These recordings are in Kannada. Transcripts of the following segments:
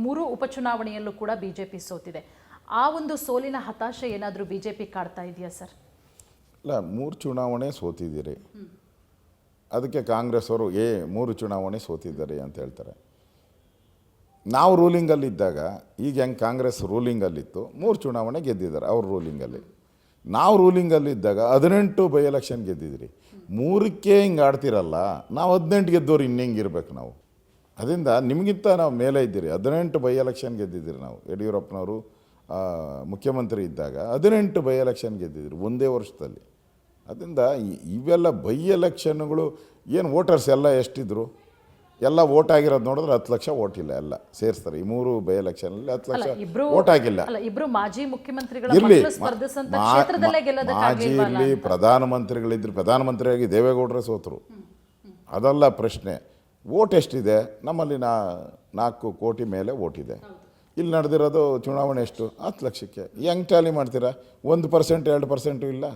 ಮೂರು ಉಪಚುನಾವಣೆಯಲ್ಲೂ ಕೂಡ ಬಿಜೆಪಿ ಸೋತಿದೆ. ಆ ಒಂದು ಸೋಲಿನ ಹತಾಶೆ ಏನಾದರೂ ಬಿಜೆಪಿ ಕಾಡ್ತಾ ಇದೆಯಾ ಸರ್? ಇಲ್ಲ, 3 ಚುನಾವಣೆ ಸೋತಿದ್ದೀರಿ, ಅದಕ್ಕೆ ಕಾಂಗ್ರೆಸ್ ಅವರು 3 ಚುನಾವಣೆ ಸೋತಿದ್ದಾರೆ ಅಂತ ಹೇಳ್ತಾರೆ. ನಾವು ರೂಲಿಂಗಲ್ಲಿದ್ದಾಗ ಈಗ ಹೆಂಗೆ ಕಾಂಗ್ರೆಸ್ ರೂಲಿಂಗಲ್ಲಿತ್ತು 3 ಚುನಾವಣೆ ಗೆದ್ದಿದ್ದಾರೆ ಅವ್ರ ರೂಲಿಂಗಲ್ಲಿ. ನಾವು ರೂಲಿಂಗಲ್ಲಿದ್ದಾಗ 18 ಬೈ ಎಲೆಕ್ಷನ್ ಗೆದ್ದಿದ್ರಿ. 3ಕ್ಕೆ ಹಿಂಗೆ ಆಡ್ತಿರಲ್ಲ, ನಾವು 18 ಗೆದ್ದವ್ರು ಇನ್ನೆಂಗಿರ್ಬೇಕು ನಾವು. ಅದರಿಂದ ನಿಮಗಿಂತ ನಾವು ಮೇಲೆ ಇದ್ದೀರಿ. 18 ಬೈ ಎಲೆಕ್ಷನ್ ಗೆದ್ದಿದ್ದೀರಿ ನಾವು. ಯಡಿಯೂರಪ್ಪನವರು ಮುಖ್ಯಮಂತ್ರಿ ಇದ್ದಾಗ 18 ಬೈ ಎಲೆಕ್ಷನ್ ಗೆದ್ದಿದ್ರು ಒಂದೇ ವರ್ಷದಲ್ಲಿ. ಅದರಿಂದ ಇವೆಲ್ಲ ಬೈ ಎಲೆಕ್ಷನ್ಗಳು ಏನು ವೋಟರ್ಸ್ ಎಲ್ಲ ಎಷ್ಟಿದ್ರು, ಎಲ್ಲ ವೋಟ್ ಆಗಿರೋದು ನೋಡಿದ್ರೆ 10 ಲಕ್ಷ ವೋಟ್ ಇಲ್ಲ, ಎಲ್ಲ ಸೇರಿಸ್ತಾರೆ. ಈ 3 ಬೈ ಎಲೆಕ್ಷನಲ್ಲಿ 10 ಲಕ್ಷ ವೋಟ್ ಆಗಿಲ್ಲ. ಮಾಜಿ ಮುಖ್ಯಮಂತ್ರಿಗಳ ಇರಲಿ, ಮಾಜಿ ಇರಲಿ, ಪ್ರಧಾನಮಂತ್ರಿಗಳಿದ್ರು, ಪ್ರಧಾನಮಂತ್ರಿಯಾಗಿ ದೇವೇಗೌಡರೇ ಸೋತರು, ಅದಲ್ಲ ಪ್ರಶ್ನೆ. ವೋಟ್ ಎಷ್ಟಿದೆ ನಮ್ಮಲ್ಲಿ? 4 ಕೋಟಿ ಮೇಲೆ ವೋಟ್ ಇದೆ. ಇಲ್ಲಿ ನಡೆದಿರೋದು ಚುನಾವಣೆ ಎಷ್ಟು? 10 ಲಕ್ಷಕ್ಕೆ. ಹೆಂಗೆ ಟ್ಯಾಲಿ ಮಾಡ್ತೀರಾ? 1% 2% ಇಲ್ಲ.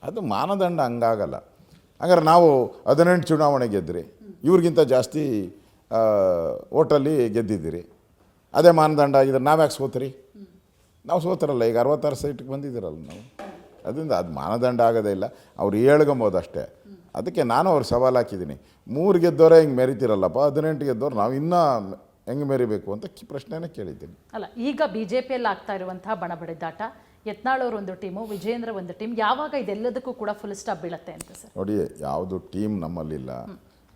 ಅದು ಮಾನದಂಡ ಹಂಗಾಗಲ್ಲ. ಹಂಗಾರೆ ನಾವು 18 ಚುನಾವಣೆ ಗೆದ್ದಿರಿ, ಇವ್ರಿಗಿಂತ ಜಾಸ್ತಿ ಓಟಲ್ಲಿ ಗೆದ್ದಿದ್ದೀರಿ. ಅದೇ ಮಾನದಂಡ ಆಗಿದ್ರೆ ನಾವು ಯಾಕೆ ಸೋತ್ರಿ? ನಾವು ಸೋತರಲ್ಲ, ಈಗ 66 ಸೀಟಿಗೆ ಬಂದಿದ್ದೀರಲ್ಲ ನಾವು. ಅದರಿಂದ ಅದು ಮಾನದಂಡ ಆಗೋದೇ ಇಲ್ಲ, ಅವ್ರು ಹೇಳ್ಕೊಂಬೋದು ಅಷ್ಟೇ. ಅದಕ್ಕೆ ನಾನು ಅವ್ರು ಸವಾಲು ಹಾಕಿದ್ದೀನಿ, 3 ಗೆದ್ದವರೇ ಹಿಂಗೆ ಮೆರಿತಿರಲ್ಲಪ್ಪ, 18 ಗೆದ್ದವ್ರು ನಾವು ಇನ್ನೂ ಹೆಂಗೆ ಮೆರಿಬೇಕು ಅಂತ ಪ್ರಶ್ನೆನೇ ಕೇಳಿದ್ದೀನಿ. ಅಲ್ಲ, ಈಗ ಬಿಜೆಪಿಯಲ್ಲಿ ಆಗ್ತಾ ಇರುವಂತಹ ಬಣಬಡಿದಾಟ, ಯತ್ನಾಳ್ ಅವರು ಒಂದು ಟೀಮು, ವಿಜೇಂದ್ರ ಒಂದು ಟೀಮ್, ಯಾವಾಗ ಇದೆಲ್ಲದಕ್ಕೂ ಕೂಡ ಫುಲ್ ಸ್ಟಾಪ್ ಬೀಳುತ್ತೆ ಅಂತ ಸರ್? ನೋಡಿ, ಯಾವುದು ಟೀಮ್ ನಮ್ಮಲ್ಲಿಲ್ಲ.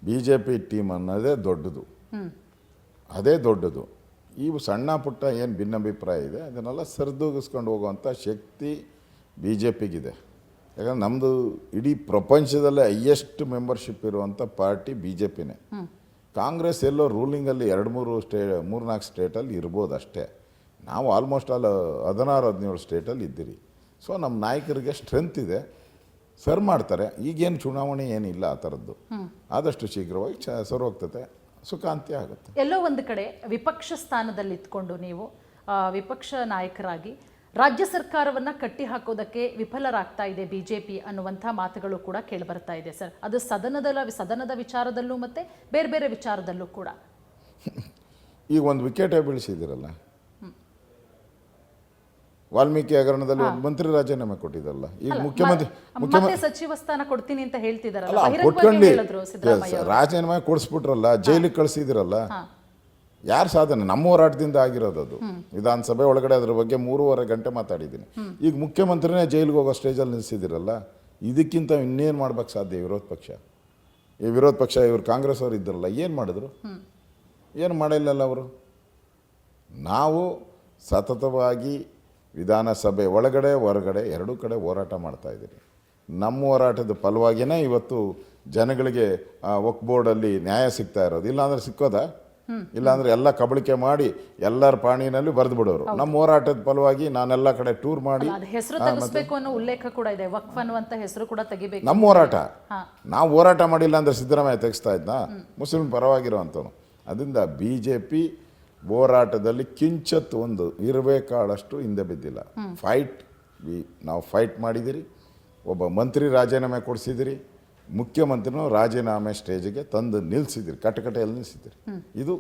BJP ಟೀಮ್ ಅನ್ನೋದೇ ದೊಡ್ಡದು, ಅದೇ ದೊಡ್ಡದು. ಇವು ಸಣ್ಣ ಪುಟ್ಟ ಏನು ಭಿನ್ನಾಭಿಪ್ರಾಯ ಇದೆ ಅದನ್ನೆಲ್ಲ ಸರಿದೂಗಿಸ್ಕೊಂಡು ಹೋಗುವಂಥ ಶಕ್ತಿ BJPಗಿದೆ. ಯಾಕಂದ್ರೆ ನಮ್ಮದು ಇಡೀ ಪ್ರಪಂಚದಲ್ಲೇ ಹೈಯೆಸ್ಟ್ ಮೆಂಬರ್ಶಿಪ್ ಇರುವಂಥ ಪಾರ್ಟಿ BJPನೇ. ಕಾಂಗ್ರೆಸ್ ಎಲ್ಲೋ ರೂಲಿಂಗಲ್ಲಿ 2-3 ಸ್ಟೇಟಲ್ಲಿ ಇರ್ಬೋದು ಅಷ್ಟೇ. ನಾವು ಆಲ್ಮೋಸ್ಟ್ ಆಲ್ 16-17 ಸ್ಟೇಟಲ್ಲಿ ಇದ್ದೀರಿ. ಸೊ ನಮ್ಮ ನಾಯಕರಿಗೆ ಸ್ಟ್ರೆಂತ್ ಇದೆ, ಸರ್ ಮಾಡ್ತಾರೆ. ಈಗೇನು ಚುನಾವಣೆ ಏನಿಲ್ಲ ಆ ಥರದ್ದು. ಆದಷ್ಟು ಶೀಘ್ರವಾಗಿ ಸರೋಗ್ತದೆ, ಸುಖಾಂತ್ಯ ಆಗುತ್ತೆ. ಎಲ್ಲೋ ಒಂದು ಕಡೆ ವಿಪಕ್ಷ ಸ್ಥಾನದಲ್ಲಿ ಇದ್ಕೊಂಡು ನೀವು ವಿಪಕ್ಷ ನಾಯಕರಾಗಿ ರಾಜ್ಯ ಸರ್ಕಾರವನ್ನು ಕಟ್ಟಿ ಹಾಕೋದಕ್ಕೆ ವಿಫಲರಾಗ್ತಾ ಇದೆ ಬಿಜೆಪಿ ಅನ್ನುವಂಥ ಮಾತುಗಳು ಕೂಡ ಕೇಳಿಬರ್ತಾ ಇದೆ ಸರ್. ಅದು ಸದನದ ವಿಚಾರದಲ್ಲೂ ಮತ್ತು ಬೇರೆ ಬೇರೆ ವಿಚಾರದಲ್ಲೂ ಕೂಡ. ಈಗ ಒಂದು ವಿಕೆಟೇ ಬೀಳಿಸಿದಿರಲ್ಲ, ವಾಲ್ಮೀಕಿ ಹಗರಣದಲ್ಲಿ ಒಂದು ಮಂತ್ರಿ ರಾಜೀನಾಮೆ ಕೊಟ್ಟಿದ್ದಲ್ಲ. ಈಗ ಮುಖ್ಯಮಂತ್ರಿ ಸಚಿವ ಸ್ಥಾನ ಕೊಡ್ತೀನಿ ಅಂತ ಹೇಳ್ತಿದಾರಲ್ಲ, ರಾಜೀನಾಮೆ ಕೊಡಿಸ್ಬಿಟ್ರಲ್ಲ, ಜೈಲಿಗೆ ಕಳಿಸಿದಿರಲ್ಲ. ಯಾರು ಸಾಧನೆ? ನಮ್ಮ ಹೋರಾಟದಿಂದ ಆಗಿರೋದು ಅದು. ವಿಧಾನಸಭೆ ಒಳಗಡೆ ಅದ್ರ ಬಗ್ಗೆ 3.5 ಗಂಟೆ ಮಾತಾಡಿದ್ದೀನಿ. ಈಗ ಮುಖ್ಯಮಂತ್ರಿನೇ ಜೈಲಿಗೆ ಹೋಗೋ ಸ್ಟೇಜಲ್ಲಿ ನಿಲ್ಲಿಸಿದಿರಲ್ಲ. ಇದಕ್ಕಿಂತ ಇನ್ನೇನು ಮಾಡ್ಬೇಕು ಸಾಧ್ಯ? ವಿರೋಧ ಪಕ್ಷ ಇವರು ಕಾಂಗ್ರೆಸ್ ಅವರು ಇದ್ದರಲ್ಲ, ಏನು ಮಾಡಿದ್ರು? ಏನು ಮಾಡಿಲ್ಲಲ್ಲ ಅವರು. ನಾವು ಸತತವಾಗಿ ವಿಧಾನಸಭೆ ಒಳಗಡೆ ಹೊರಗಡೆ 2 ಕಡೆ ಹೋರಾಟ ಮಾಡ್ತಾಯಿದ್ದೀರಿ. ನಮ್ಮ ಹೋರಾಟದ ಫಲವಾಗಿಯೇ ಇವತ್ತು ಜನಗಳಿಗೆ ವಕ್ಫ್ ಬೋರ್ಡಲ್ಲಿ ನ್ಯಾಯ ಸಿಗ್ತಾ ಇರೋದು. ಇಲ್ಲಾಂದ್ರೆ ಸಿಕ್ಕೋದಾ? ಇಲ್ಲಾಂದರೆ ಎಲ್ಲ ಕಬಳಿಕೆ ಮಾಡಿ ಎಲ್ಲರ ಪಾಣಿನಲ್ಲಿ ಬರೆದು ಬಿಡೋರು. ನಮ್ಮ ಹೋರಾಟದ ಫಲವಾಗಿ ನಾನೆಲ್ಲ ಕಡೆ ಟೂರ್ ಮಾಡಿ ಹೆಸರು ತೆಗಿಸಬೇಕು ಅನ್ನೋ ಉಲ್ಲೇಖ ಕೂಡ ಇದೆ. ವಕ್ಫ್ ಅನ್ನುವಂತ ಹೆಸರು ಕೂಡ ತೆಗಿಬೇಕು. ನಮ್ಮ ಹೋರಾಟ ನಾವು ಹೋರಾಟ ಮಾಡಿಲ್ಲ ಅಂದರೆ ಸಿದ್ದರಾಮಯ್ಯ ತೆಗಿಸ್ತಾ ಇದ್ನಾ? ಮುಸ್ಲಿಂ ಪರವಾಗಿರುವಂಥವ್ನು. ಅದರಿಂದ BJP ಹೋರಾಟದಲ್ಲಿ ಕಿಂಚತ್ತು ಒಂದು ಇರಬೇಕಾದಷ್ಟು ಹಿಂದೆ ಬಿದ್ದಿಲ್ಲ. ನಾವು ಫೈಟ್ ಮಾಡಿದಿರಿ. ಒಬ್ಬ ಮಂತ್ರಿ ರಾಜೀನಾಮೆ ಕೊಡಿಸಿದಿರಿ, ಮುಖ್ಯಮಂತ್ರಿನೂ ರಾಜೀನಾಮೆ ಸ್ಟೇಜಿಗೆ ತಂದು ನಿಲ್ಲಿಸಿದಿರಿ, ಕಟಕಟೆಯಲ್ಲಿ ನಿಲ್ಲಿಸಿದಿರಿ. ಇದು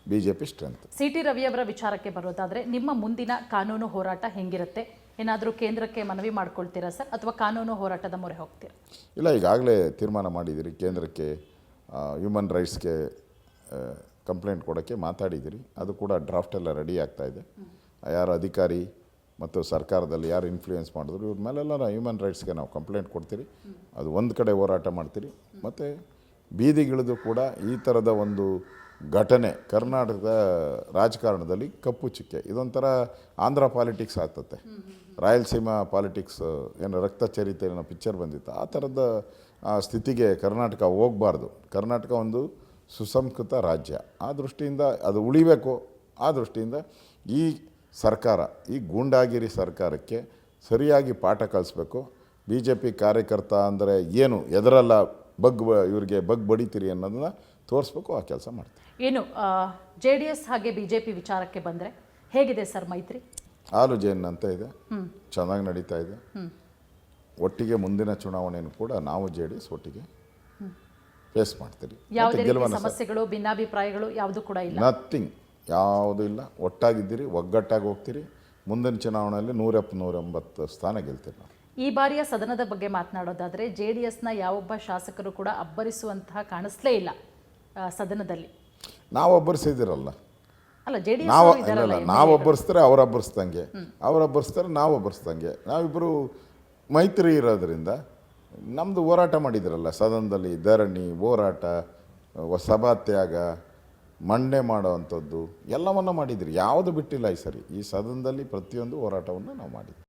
BJP ಸ್ಟ್ರೆಂತ್. CT ರವಿ ಅವರ ವಿಚಾರಕ್ಕೆ ಬರೋದಾದರೆ ನಿಮ್ಮ ಮುಂದಿನ ಕಾನೂನು ಹೋರಾಟ ಹೆಂಗಿರುತ್ತೆ? ಏನಾದರೂ ಕೇಂದ್ರಕ್ಕೆ ಮನವಿ ಮಾಡ್ಕೊಳ್ತೀರಾ ಸರ್, ಅಥವಾ ಕಾನೂನು ಹೋರಾಟದ ಮೊರೆ ಹೋಗ್ತೀರಾ? ಇಲ್ಲ, ಈಗಾಗಲೇ ತೀರ್ಮಾನ ಮಾಡಿದಿರಿ. ಕೇಂದ್ರಕ್ಕೆ ಹ್ಯೂಮನ್ ರೈಟ್ಸ್ಗೆ ಕಂಪ್ಲೇಂಟ್ ಕೊಡೋಕ್ಕೆ ಮಾತಾಡಿದಿರಿ. ಅದು ಕೂಡ ಡ್ರಾಫ್ಟ್ ಎಲ್ಲ ರೆಡಿ ಆಗ್ತಾಯಿದೆ. ಯಾರು ಅಧಿಕಾರಿ ಮತ್ತು ಸರ್ಕಾರದಲ್ಲಿ ಯಾರು ಇನ್ಫ್ಲೂಯೆನ್ಸ್ ಮಾಡಿದ್ರು ಇವ್ರ ಮೇಲೆಲ್ಲ ಹ್ಯೂಮನ್ ರೈಟ್ಸ್ಗೆ ನಾವು ಕಂಪ್ಲೇಂಟ್ ಕೊಡ್ತೀರಿ. ಅದು ಒಂದು ಕಡೆ ಹೋರಾಟ ಮಾಡ್ತೀರಿ. ಮತ್ತು ಬೀದಿಗಿಳಿದು ಕೂಡ ಈ ಥರದ ಒಂದು ಘಟನೆ ಕರ್ನಾಟಕದ ರಾಜಕಾರಣದಲ್ಲಿ ಕಪ್ಪು ಚುಕ್ಕೆ. ಇದೊಂಥರ ಆಂಧ್ರ ಪಾಲಿಟಿಕ್ಸ್ ಆಗ್ತತೆ, ರಾಯಲಸೀಮಾ ಪಾಲಿಟಿಕ್ಸ್, ಏನು ರಕ್ತ ಚರಿತೆ ಏನೋ ಪಿಕ್ಚರ್ ಬಂದಿತ್ತು, ಆ ಥರದ ಸ್ಥಿತಿಗೆ ಕರ್ನಾಟಕ ಹೋಗಬಾರ್ದು. ಕರ್ನಾಟಕ ಒಂದು ಸುಸಂಸ್ಕೃತ ರಾಜ್ಯ. ಆ ದೃಷ್ಟಿಯಿಂದ ಅದು ಉಳಿಬೇಕು. ಆ ದೃಷ್ಟಿಯಿಂದ ಈ ಸರ್ಕಾರ, ಈ ಗೂಂಡಾಗಿರಿ ಸರ್ಕಾರಕ್ಕೆ ಸರಿಯಾಗಿ ಪಾಠ ಕಲಿಸ್ಬೇಕು. BJP ಕಾರ್ಯಕರ್ತ ಅಂದರೆ ಏನು, ಎದರಲ್ಲ ಇವ್ರಿಗೆ ಬಡಿತೀರಿ ಅನ್ನೋದನ್ನ ತೋರಿಸ್ಬೇಕು. ಆ ಕೆಲಸ ಮಾಡ್ತೀವಿ. ಏನು JDS ಹಾಗೆ BJP ವಿಚಾರಕ್ಕೆ ಬಂದರೆ ಹೇಗಿದೆ ಸರ್ ಮೈತ್ರಿ? ಹಾಲು ಜೇನು ಅಂತ ಇದೆ, ಚೆನ್ನಾಗಿ ನಡೀತಾ ಇದೆ. ಒಟ್ಟಿಗೆ ಮುಂದಿನ ಚುನಾವಣೆಯನ್ನು ಕೂಡ ನಾವು JDS ಒಟ್ಟಿಗೆ ಫೇಸ್ ಮಾಡ್ತೀರಿ. ಯಾವುದೇ ಸಮಸ್ಯೆಗಳು ಭಿನ್ನಾಭಿಪ್ರಾಯಗಳು ಯಾವುದು ಕೂಡ ಇಲ್ಲ. ನಥಿಂಗ್. ಯಾವುದೂ ಇಲ್ಲ. ಒಟ್ಟಾಗಿದ್ದೀರಿ, ಒಗ್ಗಟ್ಟಾಗಿ ಹೋಗ್ತೀರಿ. ಮುಂದಿನ ಚುನಾವಣೆಯಲ್ಲಿ 170-180 ಸ್ಥಾನ ಗೆಲ್ತೀರಿ ನಾವು. ಈ ಬಾರಿಯ ಸದನದ ಬಗ್ಗೆ ಮಾತನಾಡೋದಾದರೆ JDSನ ಯಾವೊಬ್ಬ ಶಾಸಕರು ಕೂಡ ಅಬ್ಬರಿಸುವಂತಹ ಕಾಣಿಸ್ಲೇ ಇಲ್ಲ ಸದನದಲ್ಲಿ. ನಾವು ಒಬ್ಬರಿಸಿದಿರಲ್ಲ. ಅಲ್ಲ, JDS ನಾವು ಒಬ್ಬರಿಸ್ತಾರೆ, ಅವ್ರು ಒಬ್ಬರಿಸ್ದಂಗೆ, ಅವ್ರು ಒಬ್ಬರಿಸ್ತಾರೆ, ನಾವು ಒಬ್ಬರಿಸ್ದಂಗೆ. ನಾವಿಬ್ಬರು ಮೈತ್ರಿ ಇರೋದ್ರಿಂದ ನಮ್ಮದು ಹೋರಾಟ ಮಾಡಿದಿರಲ್ಲ ಸದನದಲ್ಲಿ. ಧರಣಿ, ಹೋರಾಟ, ಸಭಾತ್ಯಾಗ, ಮಂಡನೆ ಮಾಡೋವಂಥದ್ದು ಎಲ್ಲವನ್ನ ಮಾಡಿದ್ರಿ. ಯಾವುದು ಬಿಟ್ಟಿಲ್ಲ ಈ ಸರಿ. ಈ ಸದನದಲ್ಲಿ ಪ್ರತಿಯೊಂದು ಹೋರಾಟವನ್ನು ನಾವು ಮಾಡಿದ್ವಿ.